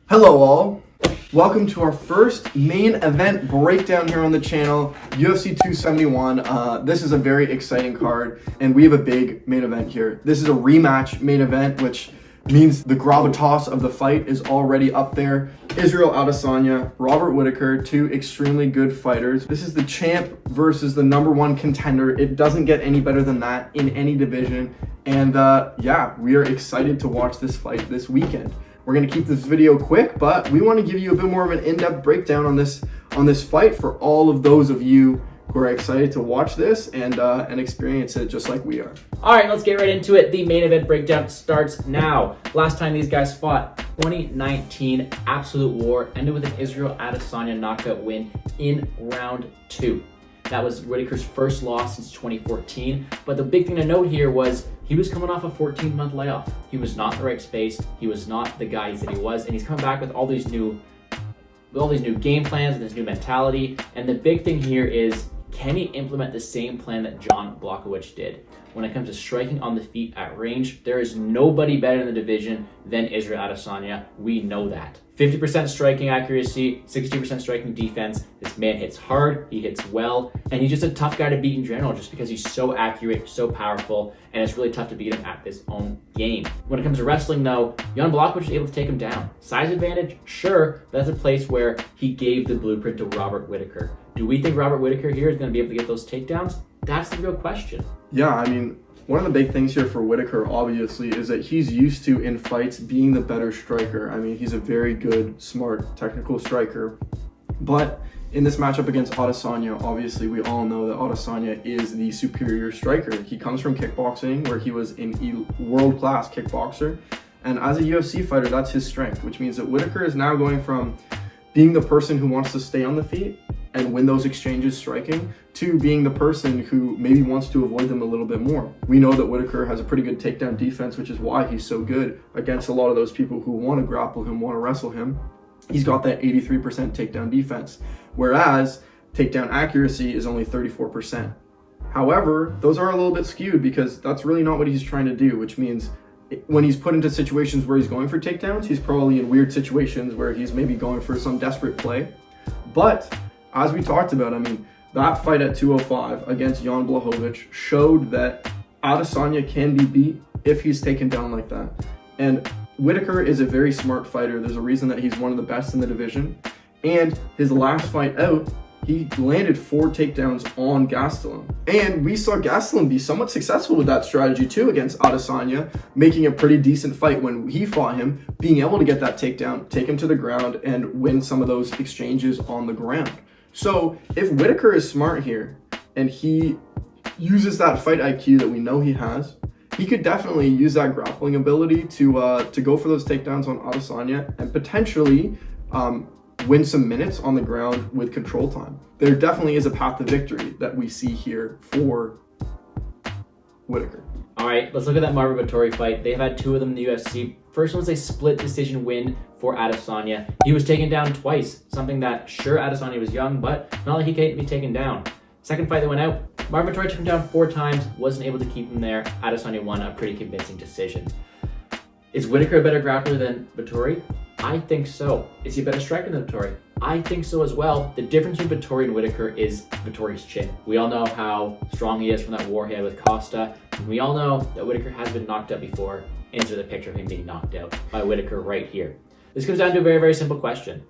Hello all, welcome to our first main event breakdown here on the channel, UFC 271. This is a very exciting card and we have a big main event here. This is a rematch main event, which means the gravitas of the fight is already up there. Israel Adesanya, Robert Whittaker, two extremely good fighters. This is the champ versus the #1 contender. It doesn't get any better than that in any division. And yeah, we are excited to watch this fight this weekend. We're gonna keep this video quick, but we want to give you a bit more of an in-depth breakdown on this fight for all of those of you who are excited to watch this and experience it just like we are. All right, let's get right into it. The main event breakdown starts now. Last time these guys fought, 2019 absolute war, ended with an Israel Adesanya knockout win in round 2. That was Whittaker's first loss since 2014. But the big thing to note here was he was coming off a 14-month layoff. He was not in the right space. He was not the guy he said he was, and he's coming back with all these new game plans and this new mentality. And the big thing here is, can he implement the same plan that Jon Blachowicz did? When it comes to striking on the feet at range, there is nobody better in the division than Israel Adesanya. We know that. 50% striking accuracy, 60% striking defense. This man hits hard, he hits well, and he's just a tough guy to beat in general just because he's so accurate, so powerful, and it's really tough to beat him at his own game. When it comes to wrestling though, Jon Blachowicz was able to take him down. Size advantage? Sure, but that's a place where he gave the blueprint to Robert Whittaker. Do we think Robert Whittaker here is going to be able to get those takedowns? That's the real question. Yeah, I mean, one of the big things here for Whittaker, obviously, is that he's used to, in fights, being the better striker. I mean, he's a very good, smart, technical striker. But in this matchup against Adesanya, obviously, we all know that Adesanya is the superior striker. He comes from kickboxing, where he was a world-class kickboxer. And as a UFC fighter, that's his strength, which means that Whittaker is now going from being the person who wants to stay on the feet and win those exchanges striking, to being the person who maybe wants to avoid them a little bit more. We know that Whittaker has a pretty good takedown defense, which is why he's so good against a lot of those people who want to grapple him, want to wrestle him. He's got that 83% takedown defense, whereas takedown accuracy is only 34%. However, those are a little bit skewed because that's really not what he's trying to do, which means when he's put into situations where he's going for takedowns, he's probably in weird situations where he's maybe going for some desperate play. But as we talked about, I mean, that fight at 205 against Jon Blachowicz showed that Adesanya can be beat if he's taken down like that. And Whittaker is a very smart fighter. There's a reason that he's one of the best in the division. And his last fight out, he landed 4 takedowns on Gastelum. And we saw Gastelum be somewhat successful with that strategy too against Adesanya, making a pretty decent fight when he fought him, being able to get that takedown, take him to the ground, and win some of those exchanges on the ground. So if Whittaker is smart here and he uses that fight IQ that we know he has, he could definitely use that grappling ability to go for those takedowns on Adesanya and potentially win some minutes on the ground with control time. There definitely is a path to victory that we see here for Whittaker. All right, let's look at that Marvin Vettori fight. They've had 2 of them in the UFC. First one was a split decision win for Adesanya. He was taken down twice, something that, sure, Adesanya was young, but not like he can't be taken down. Second fight that went out, Marvin Vettori took him down 4 times, wasn't able to keep him there. Adesanya won a pretty convincing decision. Is Whittaker a better grappler than Vettori? I think so. Is he a better striker than Vettori? I think so as well. The difference between Vettori and Whittaker is Vettori's chin. We all know how strong he is from that war he had with Costa. And we all know that Whittaker has been knocked out before. Insert the picture of him being knocked out by Whittaker right here. This comes down to a very, very simple question.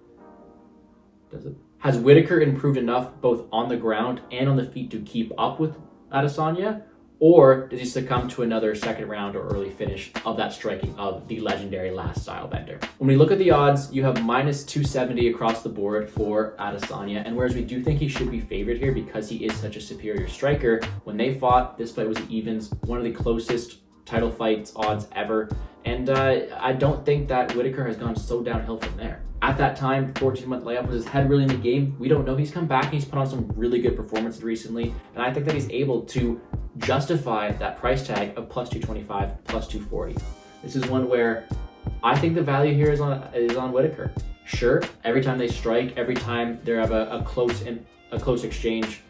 Does it? Has Whittaker improved enough both on the ground and on the feet to keep up with Adesanya? Or does he succumb to another second round or early finish of that striking of the legendary last style bender? When we look at the odds, you have minus 270 across the board for Adesanya. And whereas we do think he should be favored here because he is such a superior striker, when they fought, this fight was evens, one of the closest title fights odds ever. And I don't think that Whittaker has gone so downhill from there. At that time, 14-month layoff, was his head really in the game? We don't know. He's come back and he's put on some really good performances recently. And I think that he's able to justify that price tag of plus 225, plus 240. This is one where I think the value here is on Whittaker. Sure, every time they strike, every time they have a close exchange,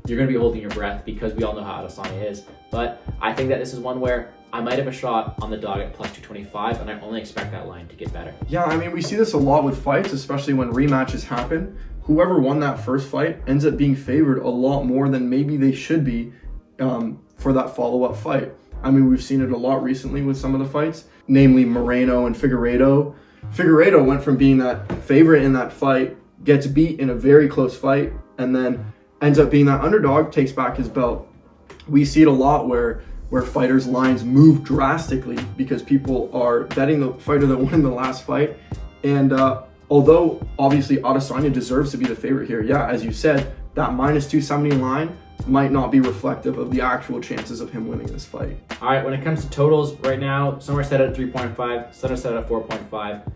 you're going to be holding your breath because we all know how Adesanya is. But I think that this is one where I might have a shot on the dog at plus 225, and I only expect that line to get better. Yeah, I mean, we see this a lot with fights, especially when rematches happen. Whoever won that first fight ends up being favored a lot more than maybe they should be for that follow-up fight. I mean, we've seen it a lot recently with some of the fights, namely Moreno and Figueiredo. Figueiredo went from being that favorite in that fight, gets beat in a very close fight, and then ends up being that underdog, takes back his belt. We see it a lot where fighters' lines move drastically because people are betting the fighter that won the last fight. And although obviously Adesanya deserves to be the favorite here, yeah, as you said, that minus 270 line might not be reflective of the actual chances of him winning this fight. All right, when it comes to totals right now, some are set at 3.5, some are set at 4.5.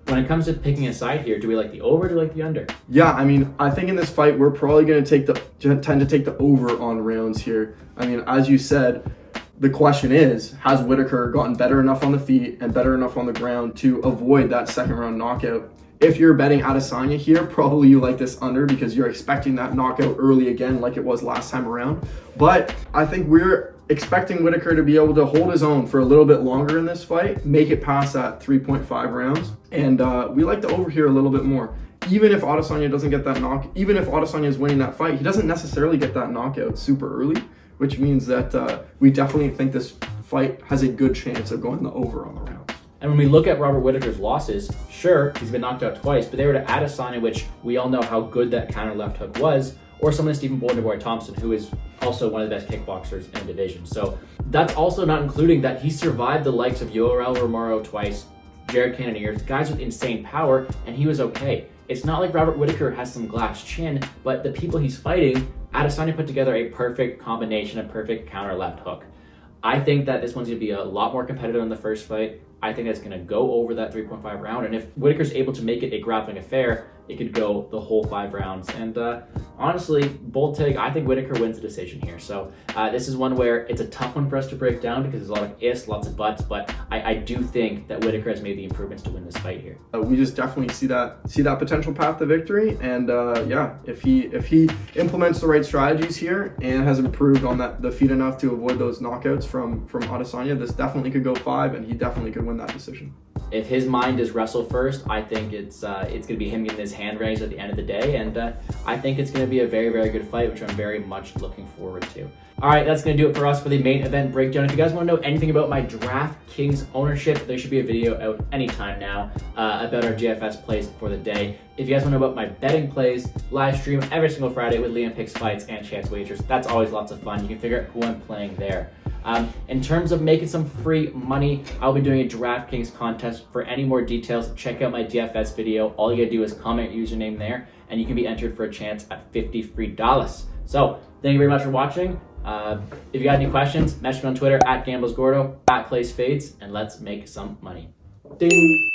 When it comes to picking a side here, do we like the over or do we like the under? Yeah, I mean, I think in this fight, we're probably going to tend to take the over on rounds here. I mean, as you said, the question is, has Whittaker gotten better enough on the feet and better enough on the ground to avoid that second round knockout? If you're betting Adesanya here, probably you like this under because you're expecting that knockout early again like it was last time around. But I think we're expecting Whittaker to be able to hold his own for a little bit longer in this fight, make it past that 3.5 rounds. And we like the over here a little bit more. Even if Adesanya doesn't get that even if Adesanya is winning that fight, he doesn't necessarily get that knockout super early, which means that we definitely think this fight has a good chance of going the over on the round. And when we look at Robert Whittaker's losses, sure, he's been knocked out twice, but they were to Adesanya, which we all know how good that counter left hook was, or someone like Stephen Boy Thompson, who is also one of the best kickboxers in the division. So that's also not including that he survived the likes of Yoel Romero twice, Jared Cannonier, guys with insane power, and he was okay. It's not like Robert Whittaker has some glass chin, but the people he's fighting, Adesanya put together a perfect combination, a perfect counter left hook. I think that this one's going to be a lot more competitive in the first fight. I think that's going to go over that 3.5 round. And if Whittaker's able to make it a grappling affair, it could go the whole 5 rounds. And honestly, bold take, I think Whittaker wins the decision here. So this is one where it's a tough one for us to break down because there's a lot of ifs, lots of buts, but I do think that Whittaker has made the improvements to win this fight here. We just definitely see that potential path to victory. And yeah, if he implements the right strategies here and has improved on the feet enough to avoid those knockouts from Adesanya, this definitely could go 5, and he definitely could win that decision. If his mind is wrestle first, I think it's going to be him getting his hand raised at the end of the day, and I think it's going to be a very, very good fight, which I'm very much looking forward to. All right, that's going to do it for us for the main event breakdown. If you guys want to know anything about my DraftKings ownership, there should be a video out anytime now about our DFS plays for the day. If you guys want to know about my betting plays, live stream every single Friday with Liam Picks Fights and Chance Wagers. That's always lots of fun. You can figure out who I'm playing there. In terms of making some free money, I'll be doing a DraftKings contest. For any more details, check out my DFS video. All you gotta do is comment your username there, and you can be entered for a chance at $50 free. So, thank you very much for watching. If you got any questions, message me on Twitter @GamblesGordo, @PlaysFades, and let's make some money. Ding!